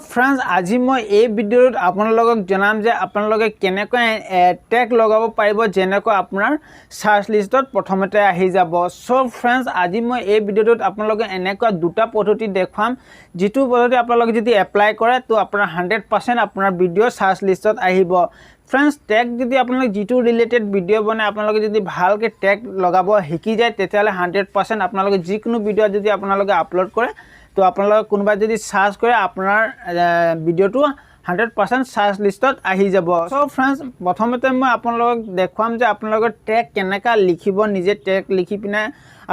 Friends আজি মই এই ভিডিওত আপোনালোকক জনাম যে আপোনালোকে কেনেকৈ ট্যাগ লগাব পাৰিব যেনেকৈ আপোনাৰ সাৰ্চ লিষ্টত প্ৰথমতে আহি যাব। সো फ्रेंड्स আজি মই এই ভিডিওত আপোনালোকক এনেকুৱা দুটা পদ্ধতি দেখাম যেটো পদ্ধতি আপোনালোকে যদি এপ্লাই কৰে তো আপোনাৰ 100% আপোনাৰ ভিডিও সাৰ্চ লিষ্টত আহিব। फ्रेंड्स टैग যদি আপোনালোক যেটো ৰিলেটেড ভিডিও বনায় আপোনালোকে যদি ভালকে ট্যাগ লগাব শিকি যায় তেতিয়ালে 100% আপোনালোকে যিকোনো ভিডিও যদি আপোনালোকে আপলোড কৰে তো আপোনালোক কোনোবা যদি সাৰ্চ কৰে আপোনাৰ ভিডিওটো 100% সাৰ্চ লিষ্টত আহি যাব। সো फ्रेंड्स প্ৰথমতে মই আপোনালোকক দেখাম যে আপোনালোকৰ ট্যাগ কেনেকা লিখিব নিজে ট্যাগ লিখি পিনে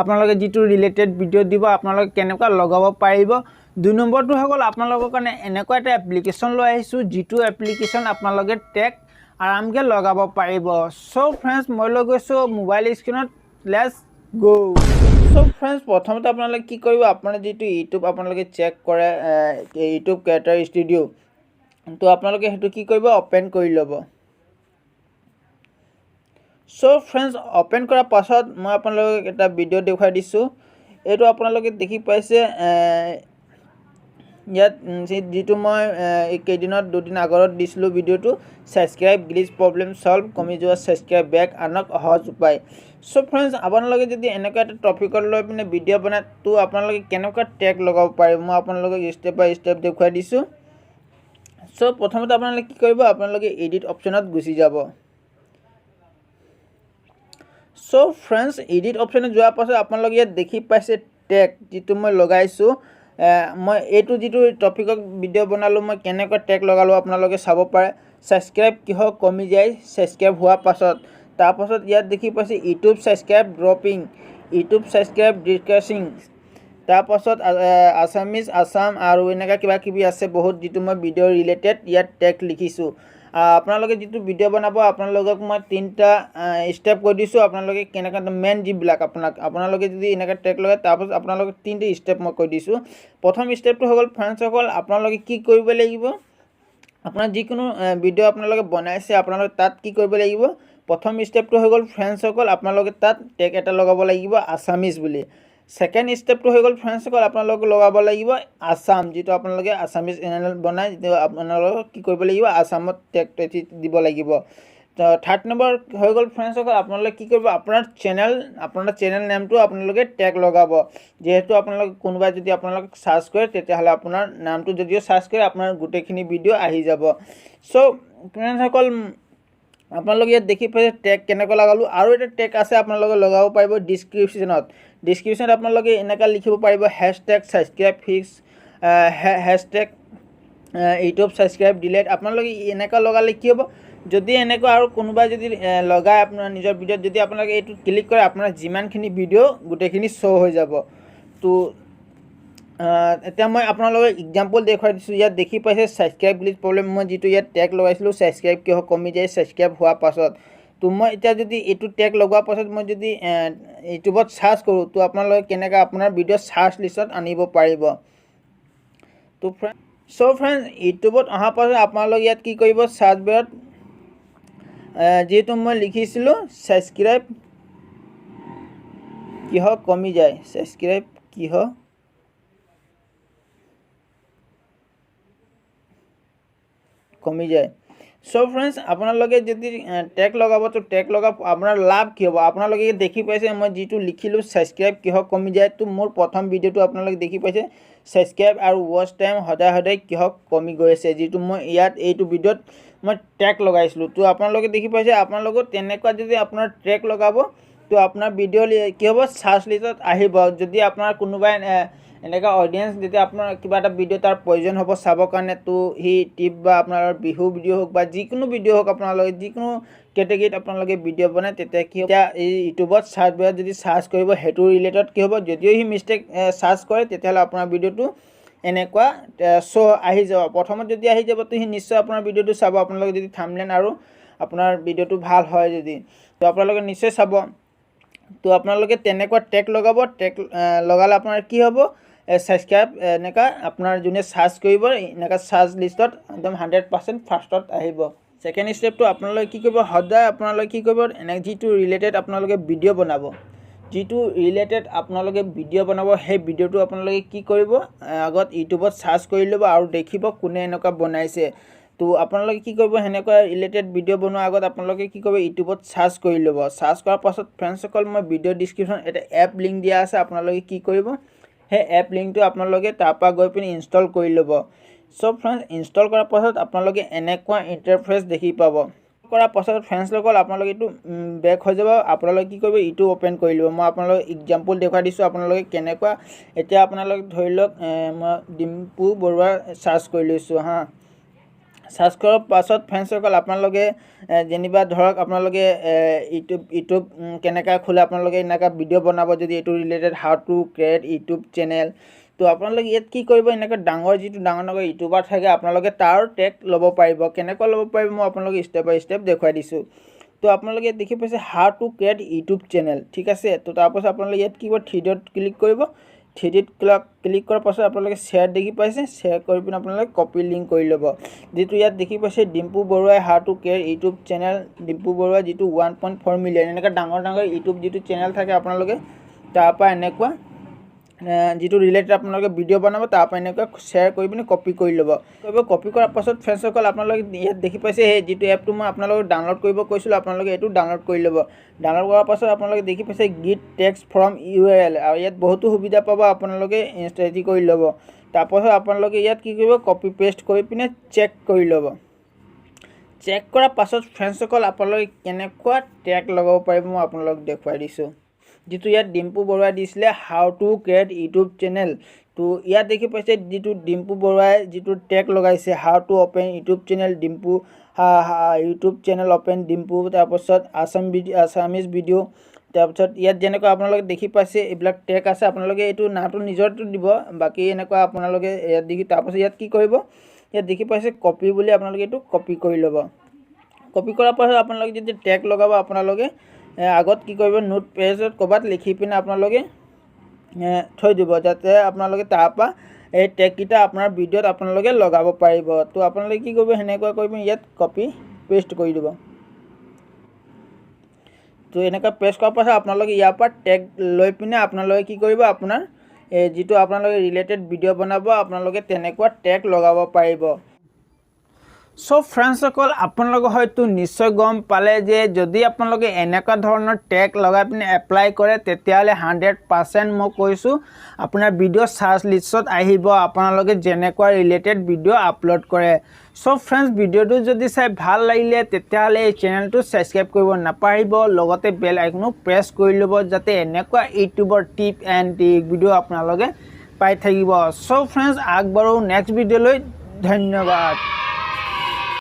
আপোনালোকে যেটো ৰিলেটেড ভিডিও দিব আপোনালোকে কেনেকা লগাব পাৰিব। দুই নম্বৰটো হ'ল আপোনালোকৰ কাৰণে এনেকুৱা এটা এপ্লিকেশন লৈ আহিছো যেটো এপ্লিকেশন আপোনালোকে ট্যাগ आरामके लगाब पारिब। सो फ्रेंड्स मैं লৈ গৈছো मोबाइल स्क्रीनत लेट्स गो। सो फ्रेंड्स प्रथमते आपनालोके की करिब आपनार जेतु यूट्यूब आपनालोके चेक करे यूट्यूब क्रिएटर स्टूडियो तो आपनालोके हेतु की करिब ओपन करि लब। सो फ्रेंड्स ओपन करार पाছত मैं आपनालोके एटा भिडिओ देखाइ दिसु एटु आपनालोके देखि पाइसे यात जेटु मैं केदिনত दुदिन আগৰত দিছিলো ভিডিওটো সাবস্ক্ৰাইব গ্লিচ প্ৰবলেম সলভ কমি যোৱা সাবস্ক্রাইব ব্যাক আনক সহজ উপায়। সো फ्रेंड्स আপোনালোকে যদি এনেকা এটা টপিকৰ লৈ পিনে ভিডিও বনায় তো আপোনালোকে কেনেকা ট্যাগ লগাব পাৰিব মই আপোনালোকক স্টেপ বাই স্টেপ দেখাই দিছো। সো প্ৰথমতে আপোনালোকে কি কৰিব আপোনালোকে এডিট অপচনত গুচি যাব। সো फ्रेंड्स এডিট অপচনত যোৱাৰ পাছত আপোনালোকে ইয়াত দেখি পাইছে ট্যাগ যেটো মই লগাইছো मैं एटू जेटू टपिक भिडिओ बनालो मैं केनेका टैग लगालो आपनालोके चाब पारे सब्सक्राइब किह कमी जाए सब्सक्राइब हुआ पाছত तार पाছত यात देखि पाइसे YouTube subscribe dropping YouTube subscribe discussing तार पाছত आसामिज आसाम और एनेका किबा किबि आछे बहुत जेटू मैं भिडिओ रिलेटेड यात टैग लिखिसु। आपनालोके जेटू भिडिओ बनाब आपनालोকক मैं तीनटा स्टेप কৈ দিছো आपनालोके केनेका मेन जिबिलाक आपनालोके যদি এনেকা ট্যাগ লগায় তাৰপাছত आपनालोके तीनटा स्टेप মই কৈ দিছো। प्रथम स्टेपটো হ'ল फ्रेंड्स সকল आपनालोके কি কৰিব লাগিব আপোনাৰ যিকোনো ভিডিও आपनालोके বনাইছে आपनालोके তাত কি কৰিব লাগিব प्रथम स्टेपটো হৈ গল फ्रेंड्स সকল आपनालोके তাত ট্যাগ এটা লগাব লাগিব আসামিজ বুলি। सेकेंड स्टेपটো হৈ গল फ्रेंड्स সকল आपनालोके লগাব লাগিব आसाम যেটো आपनालोके आसामिज চ্যানেল বনায় যেটো आपनालोके কি কৰিব লাগিব आसामত ট্যাগ দিব লাগিব। तो थर्ड नम्बर হৈ গল फ्रेंड्स সকল आपनालोके কি কৰিব আপোনাৰ চ্যানেল নামটো आपनालोके ট্যাগ লগাব যেহেতু आपनालोके কোনোবা যদি आपनालोके সার্চ কৰে তেতিয়াহলে আপোনাৰ নামটো যদিও সাৰ্চ কৰে আপোনাৰ গুটেখিনি ভিডিও আহি যাব। সো फ्रेंड्स সকল आपनालोके ইয়াত দেখি পাইছে ট্যাগ কেনেকৈ লগালো আৰু এটা ট্যাগ আছে आपनालोके লগাব পাৰিব ডিসক্ৰিপশনত आपनालोके এনেকা লিখিব পাৰিব hashtag subscribe fix hashtag YouTube subscribe delete आपनालोके এনেকা লগালে কি হ'ব যদি এনেকৈ আৰু কোনোবা যদি লগায় আপোনাৰ নিজৰ ভিডিওত যদি আপোনালোকে এইটো ক্লিক কৰে আপোনাৰ যিমানখিনি ভিডিও গুটেখিনি শো হৈ যাব। তো এতিয়া মই আপোনালোকক এক্সাম্পল দেখাই দিছো ইয়াত দেখি পাইছে সাবস্ক্রাইব গ্লিচ প্ৰবলেম মই যেটো ইয়াত ট্যাগ লগাইছিলো সাবস্ক্ৰাইব কিহ কমি যায় সাবস্ক্ৰাইব হোৱা পাছত তো মই এতিয়া যদি এইটো ট্যাগ লগোৱাৰ পাছত মই যদি ইউটিউবত সাৰ্চ কৰো তো আপোনালোকে কেনেকা আপোনাৰ ভিডিও সাৰ্চ লিষ্টত আনিব পাৰিব। তো সো फ्रेंड्स ইউটিউবত অহা পাছত আপোনালোকে ইয়াত কি কৰিব সাৰ্চ বাৰত যেহেতু मैं लिखिছিলো সাবস্ক্রাইব কিহ কমি যায় সাবস্ক্রাইব কিহ কমি যায়। সো फ्रेंड्स আপোনালোকে যদি ট্যাগ লগাব তো ট্যাগ লগা আপোনাৰ লাভ কি হ'ব আপোনালোকে দেখি পাইছে মই যেটো লিখিলো সাবস্ক্রাইব কিহ কমি যায় তো মোৰ প্ৰথম ভিডিওটো আপোনালোকে দেখি পাইছে সাবস্ক্ৰাইব আৰু ওয়াচ টাইম সদায় কিহ কমি গৈ আছে যেটো মই ইয়াত এইটো ভিডিওত मैं टैग लगाइছিলো तो आपनालोके देखि पाइছে आपनालोকৰ তেনেকুৱা যদি আপোনাৰ ট্যাগ লগাব তো আপোনাৰ ভিডিও কি হ'ব সাৰ্চ লিষ্টত আহিব। যদি আপোনাৰ কোনোবা এনেকা অডিয়েন্স যদি আপোনাৰ কিবা এটা ভিডিও তাৰ প্ৰয়োজন হ'ব চাবৰ কাৰণে তো হি টিপ বা আপোনাৰ বিহু ভিডিও হোক বা যিকোনো ভিডিও হোক আপোনালোকে যিকোনো কেটেগৰীত আপোনালোকে ভিডিও বনায় তেতিয়া কি হ'ব এই ইউটিউবত সাৰ্চ বাৰত যদি সাৰ্চ কৰিব হেতু ৰিলেটেড কি হ'ব যদিও হি মিস্টেক সাৰ্চ কৰে তেতিয়াহলে আপোনাৰ ভিডিওটো এনেকুৱা শো আহি যাব। প্ৰথমত যদি আহি যাব তো নিশ্চয় আপোনাৰ ভিডিওটো চাব আপোনালোকে যদি থাম্বনেল আৰু আপোনাৰ ভিডিওটো ভাল হয় যদি তো আপোনালোকে নিশ্চয় চাব। তো আপোনালোকে তেনেকুৱা ট্যাগ লগাব ট্যাগ লগালে আপোনাৰ কি হ'ব সাবস্ক্ৰাইব এনেকা আপোনাৰ যোনে সাৰ্চ কৰিব এনেকা সাৰ্চ লিষ্টত একদম 100% ফাৰ্ষ্টত আহিব। সেকেন্ড স্টেপটো আপোনালোকে কি কৰিব সদায় আপোনালোকে কি কৰিব এনে যেটো ৰিলেটেড আপোনালোকে ভিডিও বনাব যিটো ৰিলেটেড আপোনালোকে ভিডিঅ' বনাব সেই ভিডিঅ'টো আপোনালোকে কি কৰিব আগত ইউটিউবত সাৰ্চ কৰি ল'ব আৰু দেখিব কোনে এনেকুৱা বনাইছে তো আপোনালোকে কি কৰিব হেনেকুৱা ৰিলেটেড ভিডিঅ' বনোৱাৰ আগত আপোনালোকে কি কৰিব ইউটিউবত সাৰ্চ কৰি ল'ব সাৰ্চ কৰাৰ পাছত ফ্ৰেণ্ডসকল মই ভিডিঅ' ডেসক্ৰিপশ্যন এটা এপ লিংক দিয়া আছে আপোনালোকে কি কৰিব সেই এপ লিংকটো আপোনালোকে তাৰপৰা গৈ পিনি ইনষ্টল কৰি ল'ব সব ফ্ৰেণ্ডছ ইনষ্টল কৰাৰ পাছত আপোনালোকে এনেকুৱা ইন্টাৰফেস দেখি পাব কৰাৰ পাছত ফ্ৰেণ্ডসকল আপোনালোকে এইটো বেক হৈ যাব আপোনালোকে কি কৰিব ইউটিউব ওপেন কৰি ল'ব মই আপোনালোকক এক্সাম্পল দেখাই দিছোঁ আপোনালোকে কেনেকুৱা এতিয়া আপোনালোকে ধৰি লওক মই ডিম্পু বৰুৱা সাৰ্চ কৰি লৈছোঁ হা সাৰ্চ কৰাৰ পাছত ফ্ৰেণ্ডসকল আপোনালোকে যেনিবা ধৰক আপোনালোকে ইউটিউব কেনেকা খোলে আপোনালোকে এনেকা ভিডিঅ' বনাব যদি এইটো related how to create YouTube channel তো আপোনালোকে ইয়াত কি কৰিব এনেকা ডাঙৰ যিটো ডাঙৰ ইউটিউবাৰ থাকে আপোনালোকে তাৰ টেগ ল'ব পাৰিব কেনেকুৱা ল'ব পাৰিব মই আপোনালোকে ষ্টেপ বাই ষ্টেপ দেখুৱাই দিছোঁ তো আপোনালোকে দেখি পাইছে হাউ টু ক্ৰিয়েট ইউটিউব চেনেল ঠিক আছে তো তাৰপাছত আপোনালোকে ইয়াত কি কৰিব থ্ৰী ডট ক্লিক কৰিব থ্ৰী ডট ক্লিক কৰাৰ পাছত আপোনালোকে শ্বেয়াৰ দেখি পাইছে শ্বেয়াৰ কৰি পিনে আপোনালোকে কপি লিংক কৰি ল'ব যিটো ইয়াত দেখি পাইছে ডিম্পু বৰুৱাই how to create YouTube channel Dimpu Baruah যিটো 1.4 মিলিয়ন এনেকা ডাঙৰ ইউটিউব যিটো চেনেল থাকে আপোনালোকে তাৰপৰা এনেকুৱা যিটো ৰিলেটেড আপোনালোকে ভিডিঅ' বনাব তাৰপৰা এনেকুৱা শ্বেয়াৰ কৰি পিনে কপি কৰি ল'ব কপি কৰাৰ পাছত ফ্ৰেণ্ডসকল আপোনালোকে ইয়াত দেখি পাইছে সেই যিটো এপটো মই আপোনালোকক ডাউনলোড কৰিব কৈছিলোঁ আপোনালোকে এইটো ডাউনলোড কৰি ল'ব ডাউনলোড কৰাৰ পাছত আপোনালোকে দেখি পাইছে গেট টেক্সট ফ্ৰম URL আৰু ইয়াত বহুতো সুবিধা পাব আপোনালোকে ইনষ্টেটি কৰি ল'ব তাৰপাছত আপোনালোকে ইয়াত কি কৰিব কপি পেষ্ট কৰি পিনে চেক কৰি ল'ব চেক কৰাৰ পাছত ফ্ৰেণ্ডসকল আপোনালোকে কেনেকুৱা টেগ লগাব পাৰিব মই আপোনালোকক দেখুৱাই দিছোঁ যিটো ইয়াত ডিম্পু বৰুৱাই দিছিলে হাউ টু ক্ৰিয়েট ইউটিউব চেনেল তো ইয়াত দেখি পাইছে যিটো ডিম্পু বৰুৱাই যিটো টেগ লগাইছে how to open YouTube channel Dimpu YouTube channel open Dimpu তাৰপাছত আছামিজ ভিডিঅ' তাৰপাছত ইয়াত যেনেকুৱা আপোনালোকে দেখি পাইছে এইবিলাক টেগ আছে আপোনালোকে এইটো নামটো নিজৰটো দিব বাকী এনেকুৱা আপোনালোকে ইয়াত দেখি তাৰপাছত ইয়াত কি কৰিব ইয়াত দেখি পাইছে কপি বুলি আপোনালোকে এইটো কপি কৰি ল'ব কপি কৰাৰ পাছত আপোনালোকে যদি টেগ লগাব আপোনালোকে আগত কি কৰিব নোট পেজত ক'বাত লিখি পিনে আপোনালোকে থৈ দিব যাতে আপোনালোকে তাৰপৰা এই টেগকেইটা আপোনাৰ ভিডিঅ'ত আপোনালোকে লগাব পাৰিব তো আপোনালোকে কি কৰিব হেনেকুৱা কৰিব ইয়াত কপি পেষ্ট কৰি দিব তো এনেকুৱা পেষ্ট কৰাৰ পাছত আপোনালোকে ইয়াৰ পৰা টেগ লৈ পিনে আপোনালোকে কি কৰিব আপোনাৰ যিটো আপোনালোকে ৰিলেটেড ভিডিঅ' বনাব আপোনালোকে তেনেকুৱা টেগ লগাব পাৰিব সো ফ্ৰেণ্ডসকল আপোনালোকে হয়তো নিশ্চয় গম পালে যে যদি আপোনালোকে এনেকুৱা ধৰণৰ টেগ লগাই পিনে এপ্লাই কৰে তেতিয়াহ'লে 100% মই কৈছোঁ আপোনাৰ ভিডিঅ' সাৰ্চ লিষ্টত আহিব আপোনালোকে যেনেকুৱা ৰিলেটেড ভিডিঅ' আপলোড কৰে সো ফ্ৰেণ্ডছ ভিডিঅ'টো যদি চাই ভাল লাগিলে তেতিয়াহ'লে এই চেনেলটো ছাবস্ক্ৰাইব কৰিব নাপাহৰিব লগতে বেল আইকনো প্ৰেছ কৰি ল'ব যাতে এনেকুৱা ইউটিউবৰ টিপ এণ্ড ট্ৰিক ভিডিঅ' আপোনালোকে পাই থাকিব সো ফ্ৰেণ্ডছ আগবাঢ়ো নেক্সট ভিডিঅ'লৈ ধন্যবাদ